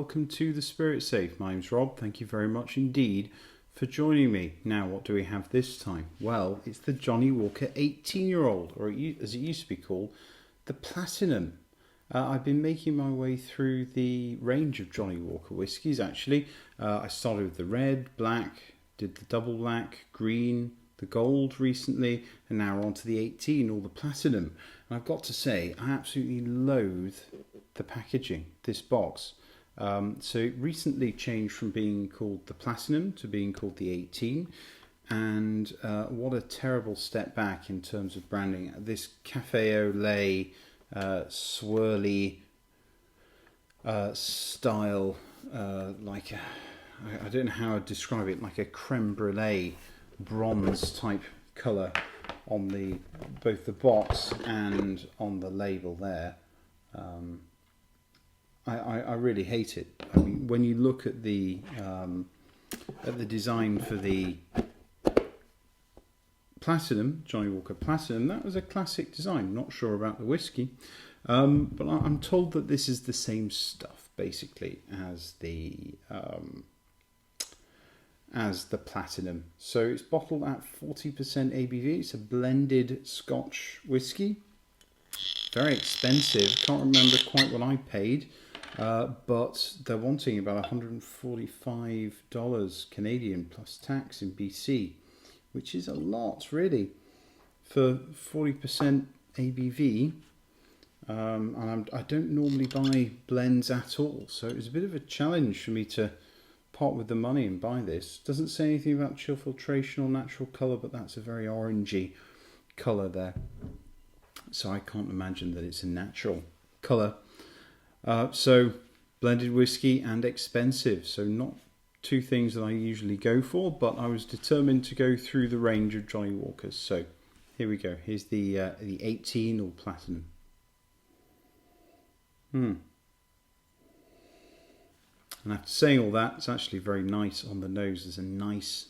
welcome to The Spirit Safe. My name's Rob. Thank you very much indeed for joining me. Now, what do we have this time? Well, it's the Johnnie Walker 18-year-old, or as it used to be called, the Platinum. I've been making my way through the range of Johnnie Walker whiskies, actually. I started with the red, black, did the double black, green, the gold recently, and now we're on to the 18, or the Platinum. And I've got to say, I absolutely loathe the packaging, this box. So it recently changed from being called the Platinum to being called the 18. And what a terrible step back in terms of branding. This cafe au lait, swirly style, like I don't know how I'd describe it, like a creme brulee bronze type colour on both the box and on the label there. I really hate it. I mean, when you look at the design for the Platinum, Johnnie Walker Platinum, that was a classic design. Not sure about the whiskey, but I'm told that this is the same stuff basically as the Platinum. So it's bottled at 40% ABV. It's a blended Scotch whiskey. Very expensive. Can't remember quite what I paid, but they're wanting about $145 Canadian plus tax in BC, which is a lot really for 40% ABV. And I don't normally buy blends at all, so it was a bit of a challenge for me to part with the money and buy this. Doesn't say anything about chill filtration or natural colour, but that's a very orangey colour there. So I can't imagine that it's a natural colour. So blended whiskey and expensive. So not two things that I usually go for, but I was determined to go through the range of Johnnie Walkers. So here we go. Here's the 18 or Platinum. And after saying all that, it's actually very nice on the nose. There's a nice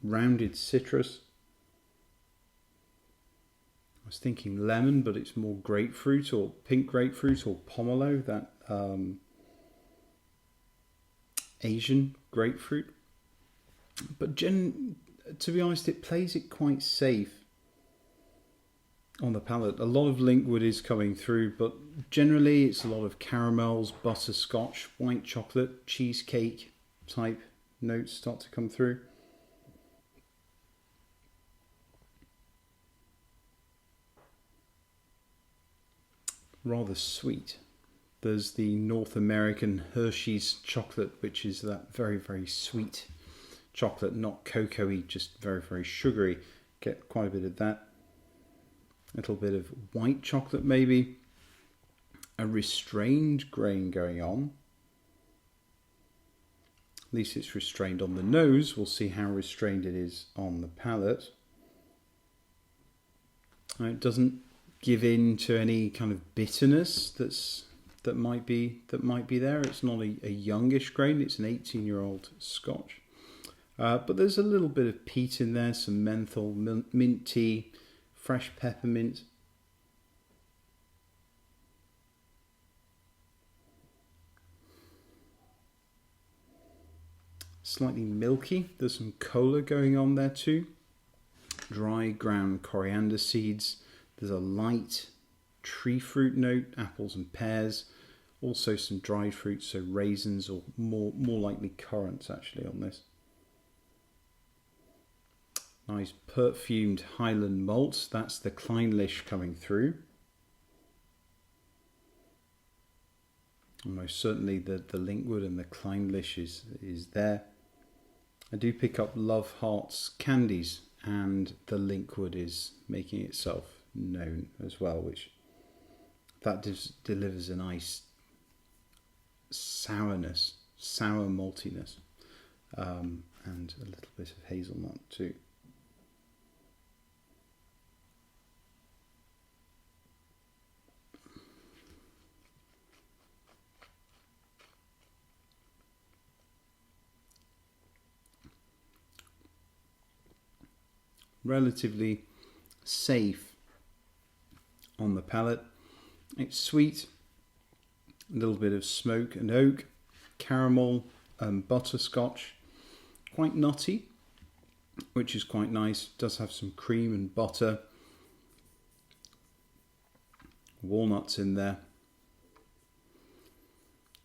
rounded citrus. I was thinking lemon, but it's more grapefruit or pink grapefruit or pomelo, that Asian grapefruit. But to be honest, it plays it quite safe on the palate. A lot of linkwood is coming through, but generally it's a lot of caramels, butterscotch, white chocolate, cheesecake type notes start to come through. Rather sweet. There's the North American Hershey's chocolate, which is that very, very sweet chocolate, not cocoa-y, just very, very sugary. Get quite a bit of that. A little bit of white chocolate maybe. A restrained grain going on. At least it's restrained on the nose. We'll see how restrained it is on the palate. It doesn't give in to any kind of bitterness that might be there. It's not a youngish grain. It's an 18-year-old Scotch, but there's a little bit of peat in there, some menthol, mint tea, fresh peppermint. Slightly milky. There's some cola going on there too. Dry ground coriander seeds. There's a light tree fruit note, apples and pears. Also some dried fruits, so raisins or more likely currants actually on this. Nice perfumed Highland malts. That's the Clynelish coming through. Almost certainly the linkwood and the Clynelish is there. I do pick up Love Hearts candies, and the linkwood is making itself known as well, which that delivers a nice sourness, sour maltiness, and a little bit of hazelnut too. Relatively safe on the palate. It's sweet, a little bit of smoke and oak, caramel and butterscotch. Quite nutty, which is quite nice. Does have some cream and butter. Walnuts in there.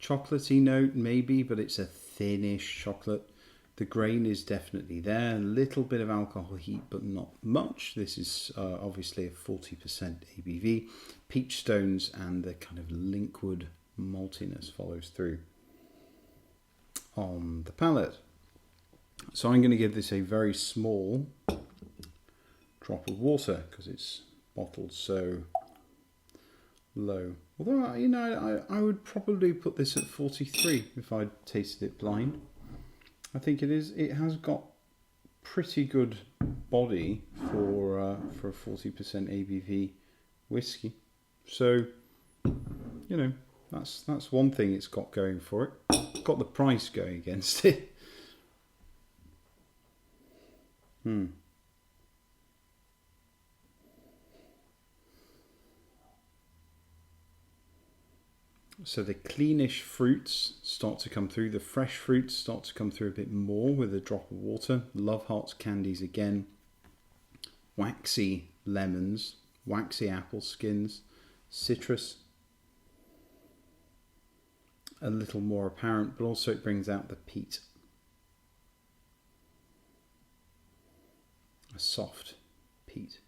Chocolatey note maybe, but it's a thinnish chocolate. The grain is definitely there. A little bit of alcohol heat, but not much. This is obviously a 40% ABV. Peach stones and the kind of liquid maltiness follows through on the palate. So I'm going to give this a very small drop of water because it's bottled so low. Although, you know, I would probably put this at 43 if I tasted it blind. I think it has got pretty good body for a 40% ABV whiskey. So, you know, that's one thing it's got going for it. It's got the price going against it. So the cleanish fruits start to come through. The fresh fruits start to come through a bit more with a drop of water. Love Hearts candies again. Waxy lemons, waxy apple skins, citrus. A little more apparent, but also it brings out the peat. A soft peat.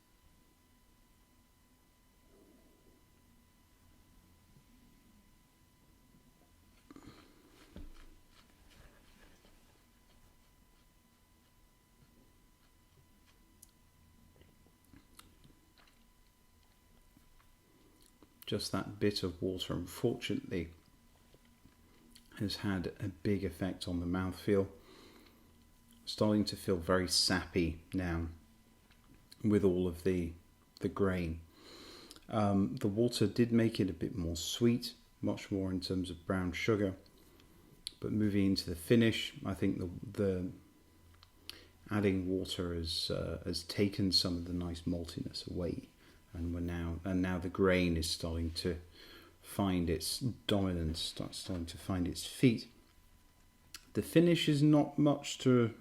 Just that bit of water, unfortunately, has had a big effect on the mouthfeel. Starting to feel very sappy now with all of the grain. The water did make it a bit more sweet, much more in terms of brown sugar. But moving into the finish, I think the adding water has taken some of the nice maltiness away. And now the grain is starting to find its dominance, starting to find its feet. The finish is not much to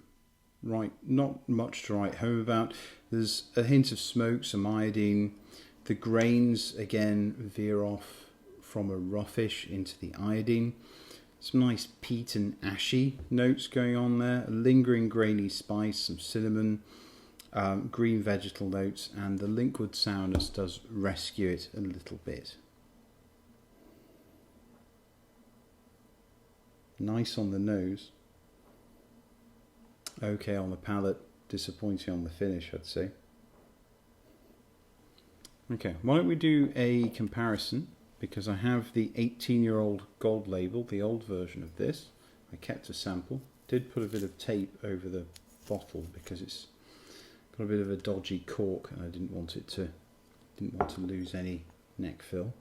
write home about. There's a hint of smoke, some iodine. The grains again veer off from a roughish into the iodine. Some nice peat and ashy notes going on there. A lingering grainy spice, some cinnamon. Green vegetal notes, and the liquid sourness does rescue it a little bit. Nice on the nose. Okay on the palate, disappointing on the finish, I'd say. Okay, why don't we do a comparison, because I have the 18-year-old gold label, the old version of this. I kept a sample, did put a bit of tape over the bottle because it's got a bit of a dodgy cork and I didn't want to lose any neck fill.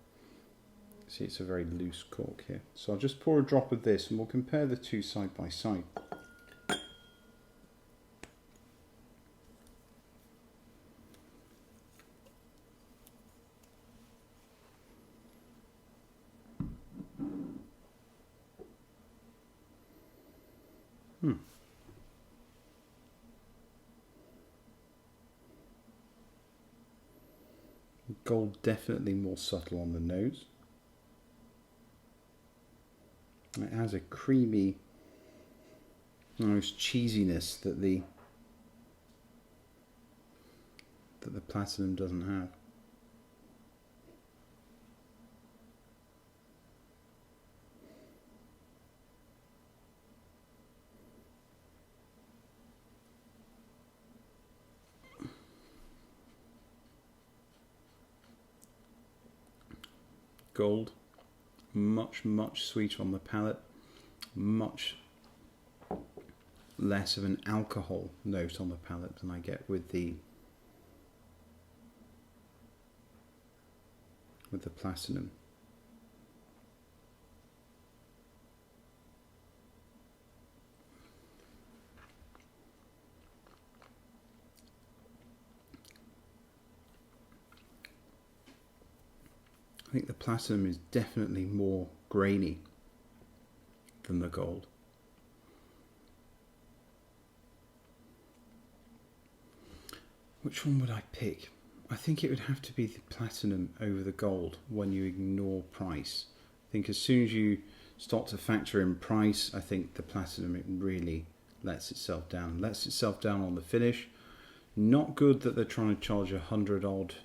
See, it's a very loose cork here. So I'll just pour a drop of this and we'll compare the two side by side. Gold definitely more subtle on the nose. It has a creamy, almost cheesiness that the platinum doesn't have. Gold, much sweeter on the palate, much less of an alcohol note on the palate than I get with the platinum. I think the platinum is definitely more grainy than the gold. Which one would I pick? I think it would have to be the platinum over the gold when you ignore price. I think as soon as you start to factor in price, I think the platinum, it really lets itself down. Lets itself down on the finish. Not good that they're trying to charge $100 odd,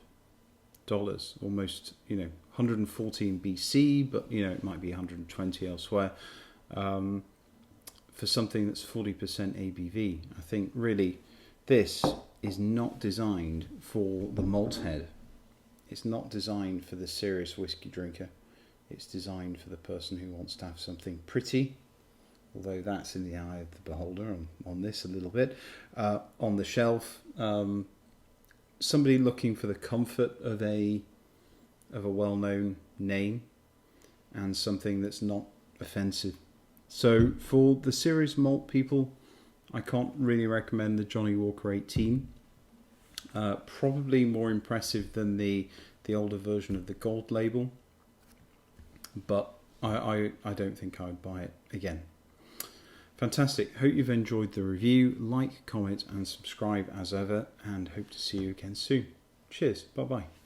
almost, 114 BC, but it might be 120 elsewhere, for something that's 40% ABV. I think really this is not designed for the malt head. It's not designed for the serious whiskey drinker. It's designed for the person who wants to have something pretty, although that's in the eye of the beholder on this a little bit, on the shelf. Somebody looking for the comfort of a well-known name and something that's not offensive. So for the serious malt people, I can't really recommend the Johnnie Walker 18. Probably more impressive than the older version of the gold label, but I don't think I would buy it again. Fantastic. Hope you've enjoyed the review. Like, comment and subscribe as ever, and hope to see you again soon. Cheers. Bye bye.